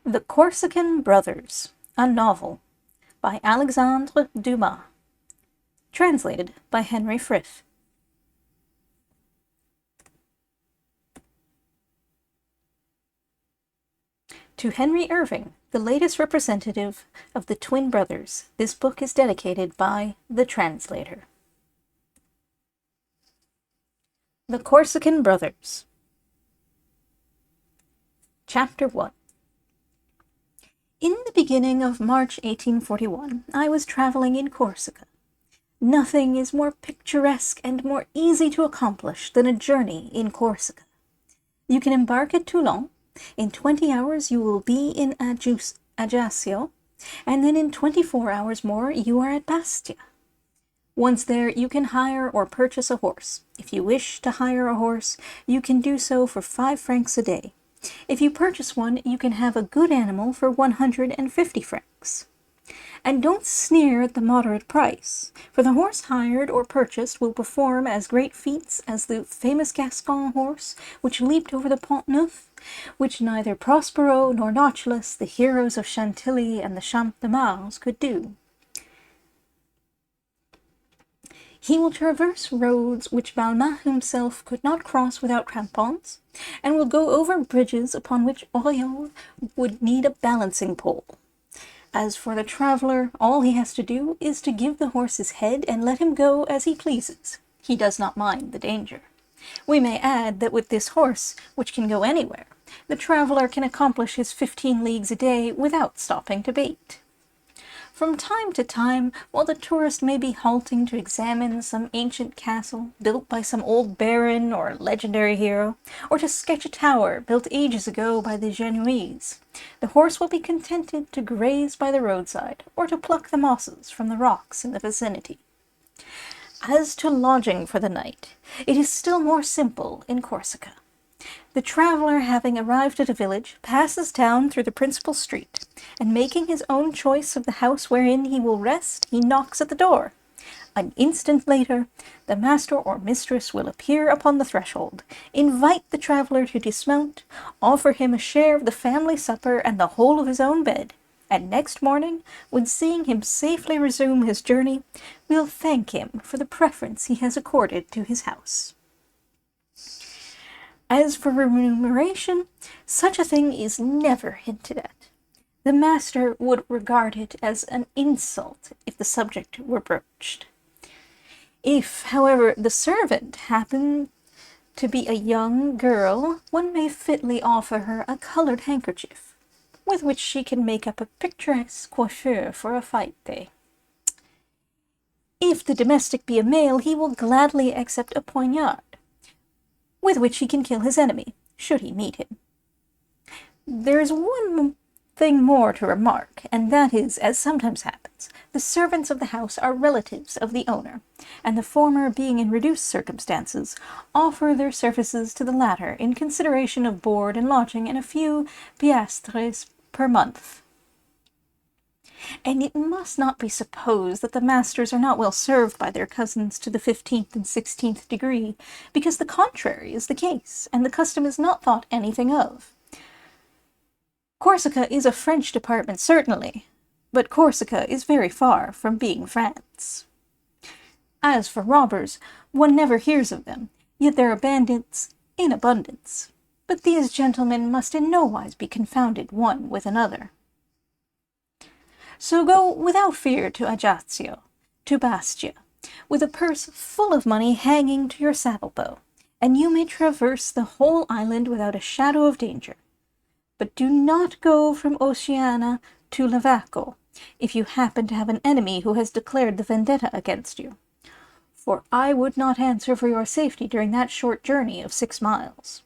The Corsican Brothers, a novel by Alexandre Dumas, translated by Henry Frith. To Henry Irving, the latest representative of the twin brothers, this book is dedicated by the translator. The Corsican Brothers. Chapter 1. In the beginning of March 1841, I was traveling in Corsica. Nothing is more picturesque and more easy to accomplish than a journey in Corsica. You can embark at Toulon. In 20 hours you will be in Ajaccio, and then in 24 hours more you are at Bastia. Once there, you can hire or purchase a horse. If you wish to hire a horse, you can do so for 5 francs a day. If you purchase one, you can have a good animal for 150 francs. And don't sneer at the moderate price, for the horse hired or purchased will perform as great feats as the famous Gascon horse which leaped over the Pont Neuf, which neither Prospero nor Notulus, the heroes of Chantilly and the Champ de Mars, could do. He will traverse roads which Balmat himself could not cross without crampons, and will go over bridges upon which Oriol would need a balancing pole. As for the traveler, all he has to do is to give the horse his head and let him go as he pleases. He does not mind the danger. We may add that with this horse, which can go anywhere, the traveler can accomplish his 15 leagues a day without stopping to bait. From time to time, while the tourist may be halting to examine some ancient castle built by some old baron or legendary hero, or to sketch a tower built ages ago by the Genoese, the horse will be contented to graze by the roadside or to pluck the mosses from the rocks in the vicinity. As to lodging for the night, it is still more simple in Corsica. The traveler, having arrived at a village, passes down through the principal street, and making his own choice of the house wherein he will rest, he knocks at the door. An instant later, the master or mistress will appear upon the threshold, invite the traveler to dismount, offer him a share of the family supper and the whole of his own bed, and next morning, when seeing him safely resume his journey, will thank him for the preference he has accorded to his house. As for remuneration, such a thing is never hinted at. The master would regard it as an insult if the subject were broached. If, however, the servant happen to be a young girl, one may fitly offer her a colored handkerchief, with which she can make up a picturesque coiffure for a fête day. If the domestic be a male, he will gladly accept a poignard, with which he can kill his enemy, should he meet him. There is one thing more to remark, and that is, as sometimes happens, the servants of the house are relatives of the owner, and the former, being in reduced circumstances, offer their services to the latter in consideration of board and lodging and a few piastres per month. And it must not be supposed that the masters are not well served by their cousins to the 15th and 16th degree, because the contrary is the case, and the custom is not thought anything of. Corsica is a French department, certainly, but Corsica is very far from being France. As for robbers, one never hears of them, yet there are bandits in abundance. But these gentlemen must in no wise be confounded one with another. So go without fear to Ajaccio, to Bastia, with a purse full of money hanging to your saddle-bow, and you may traverse the whole island without a shadow of danger. But do not go from Oceana to Levacco, if you happen to have an enemy who has declared the vendetta against you, for I would not answer for your safety during that short journey of 6 miles.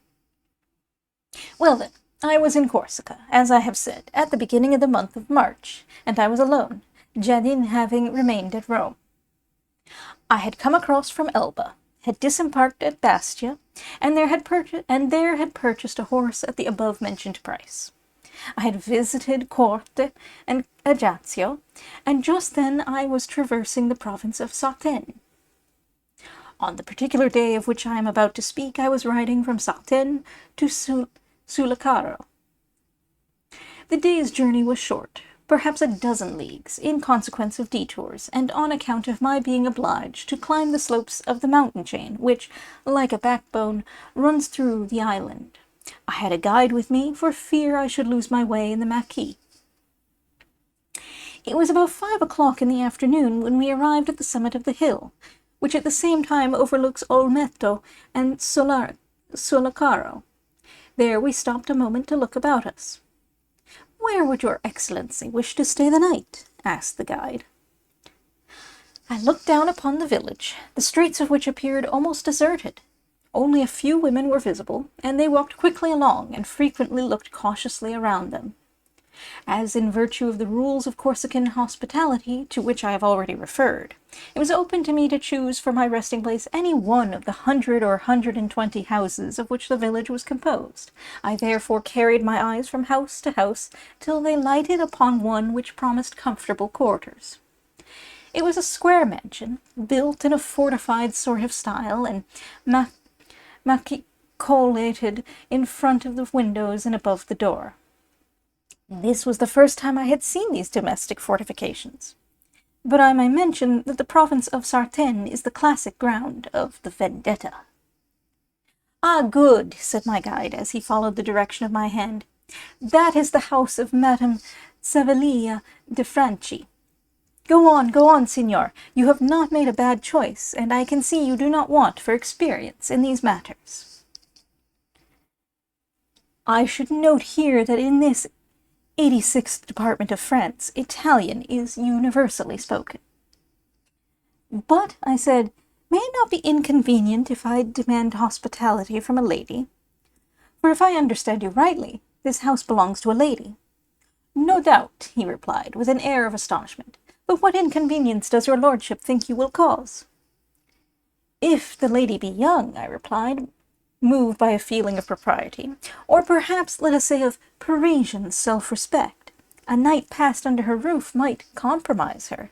Well then, I was in Corsica, as I have said, at the beginning of the month of March, and I was alone, Jadin having remained at Rome. I had come across from Elba, had disembarked at Bastia, and there had purchased a horse at the above-mentioned price. I had visited Corte and Ajaccio, and just then I was traversing the province of Sartène. On the particular day of which I am about to speak, I was riding from Sartène to Sullacaro. The day's journey was short, perhaps a dozen leagues, in consequence of detours, and on account of my being obliged to climb the slopes of the mountain chain, which, like a backbone, runs through the island. I had a guide with me, for fear I should lose my way in the maquis. It was about 5 o'clock in the afternoon when we arrived at the summit of the hill, which at the same time overlooks Olmeto and Solacaro. There we stopped a moment to look about us. "Where would your Excellency wish to stay the night?" asked the guide. I looked down upon the village, the streets of which appeared almost deserted. Only a few women were visible, and they walked quickly along and frequently looked cautiously around them. As in virtue of the rules of Corsican hospitality, to which I have already referred, it was open to me to choose for my resting place any one of the 100 or 120 houses of which the village was composed. I therefore carried my eyes from house to house till they lighted upon one which promised comfortable quarters. It was a square mansion, built in a fortified sort of style, and machicolated in front of the windows and above the door. This was the first time I had seen these domestic fortifications. But I may mention that the province of Sartène is the classic ground of the vendetta. "Ah, good," said my guide, as he followed the direction of my hand. "That is the house of Madame Savelia de Franchi. Go on, signor. You have not made a bad choice, and I can see you do not want for experience in these matters." I should note here that in this 86th department of France, Italian is universally spoken. "But," I said, "may it not be inconvenient if I demand hospitality from a lady? For if I understand you rightly, this house belongs to a lady." "No doubt," he replied, with an air of astonishment. "But what inconvenience does your lordship think you will cause?" "If the lady be young," I replied, moved by a feeling of propriety, or perhaps, let us say, of Parisian self-respect, a night passed under her roof might compromise her."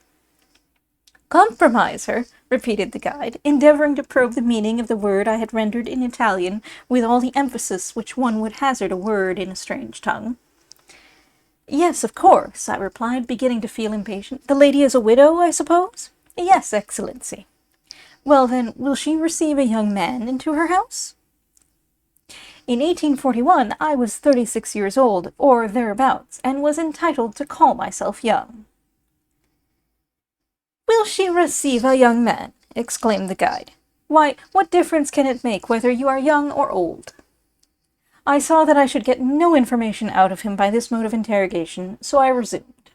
"Compromise her?" repeated the guide, endeavoring to probe the meaning of the word I had rendered in Italian with all the emphasis which one would hazard a word in a strange tongue. "Yes, of course," I replied, beginning to feel impatient. "The lady is a widow, I suppose?" "Yes, Excellency." "Well, then, will she receive a young man into her house?" In 1841 I was 36 years old, or thereabouts, and was entitled to call myself young. "Will she receive a young man?" exclaimed the guide. "Why, what difference can it make whether you are young or old?" I saw that I should get no information out of him by this mode of interrogation, so I resumed.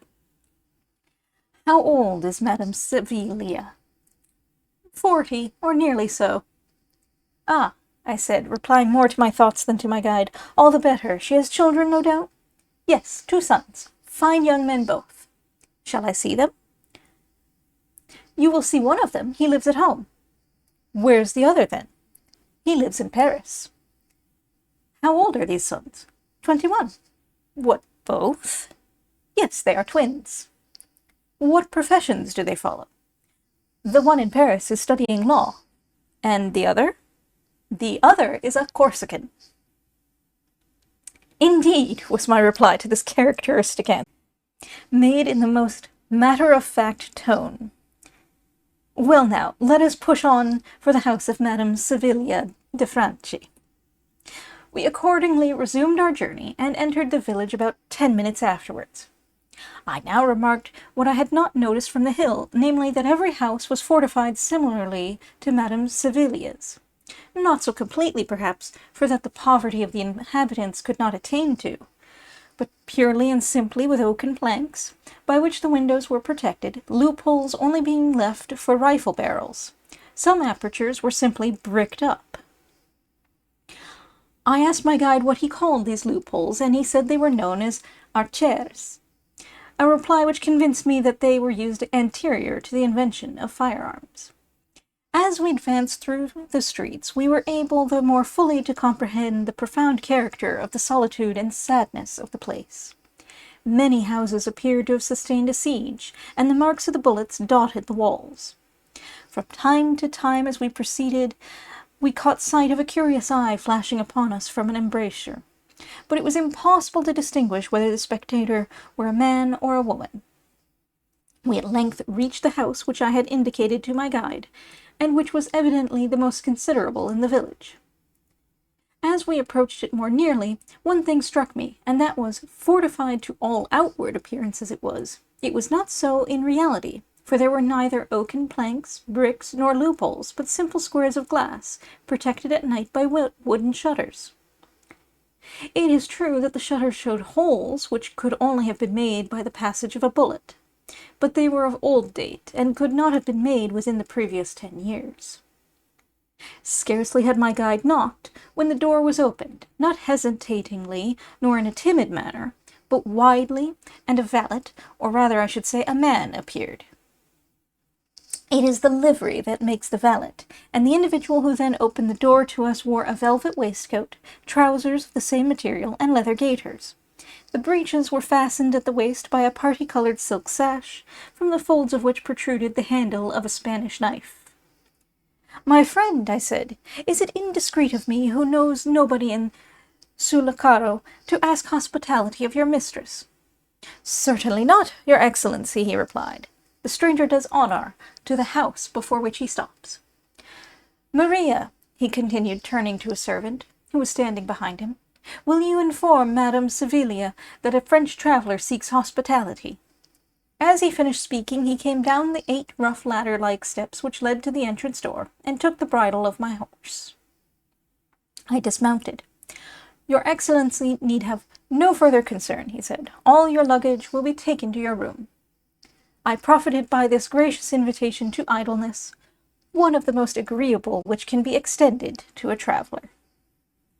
"How old is Madame Savelia?" 40, or nearly so." "Ah," I said, replying more to my thoughts than to my guide, "all the better. She has children, no doubt?" "Yes, 2 sons. Fine young men both." "Shall I see them?" "You will see one of them. He lives at home." "Where's the other, then?" "He lives in Paris." "How old are these sons?" 21. "What, both?" "Yes, they are twins." "What professions do they follow?" "The one in Paris is studying law." "And the other?" "The other is a Corsican." "Indeed," was my reply to this characteristic answer, made in the most matter-of-fact tone. "Well now, let us push on for the house of Madame Savelia de Franchi." We accordingly resumed our journey, and entered the village about 10 minutes afterwards. I now remarked what I had not noticed from the hill, namely that every house was fortified similarly to Madame Savelia's. Not so completely, perhaps, for that the poverty of the inhabitants could not attain to, but purely and simply with oaken planks, by which the windows were protected, loopholes only being left for rifle barrels. Some apertures were simply bricked up. I asked my guide what he called these loopholes, and he said they were known as archères, a reply which convinced me that they were used anterior to the invention of firearms. As we advanced through the streets, we were able the more fully to comprehend the profound character of the solitude and sadness of the place. Many houses appeared to have sustained a siege, and the marks of the bullets dotted the walls. From time to time, as we proceeded, we caught sight of a curious eye flashing upon us from an embrasure. but it was impossible to distinguish whether the spectator were a man or a woman. We at length reached the house which I had indicated to my guide, and which was evidently the most considerable in the village. As we approached it more nearly, one thing struck me, and that was, fortified to all outward appearance as it was not so in reality, for there were neither oaken planks, bricks, nor loopholes, but simple squares of glass, protected at night by wooden shutters. It is true that the shutters showed holes which could only have been made by the passage of a bullet, but they were of old date, and could not have been made within the previous 10 years. Scarcely had my guide knocked, when the door was opened, not hesitatingly, nor in a timid manner, but widely, and a valet, or rather I should say a man, appeared. It is the livery that makes the valet, and the individual who then opened the door to us wore a velvet waistcoat, trousers of the same material, and leather gaiters. The breeches were fastened at the waist by a party-coloured silk sash, from the folds of which protruded the handle of a Spanish knife. "My friend," I said, "is it indiscreet of me, who knows nobody in Sullacaro, to ask hospitality of your mistress?" "Certainly not, your Excellency," he replied. "The stranger does honour to the house before which he stops. Maria," he continued, turning to a servant, who was standing behind him, "will you inform Madame Savilia that a French traveller seeks hospitality?" As he finished speaking, he came down the 8 rough ladder-like steps which led to the entrance door, and took the bridle of my horse. I dismounted. "Your Excellency need have no further concern," he said. "All your luggage will be taken to your room." I profited by this gracious invitation to idleness, one of the most agreeable which can be extended to a traveller.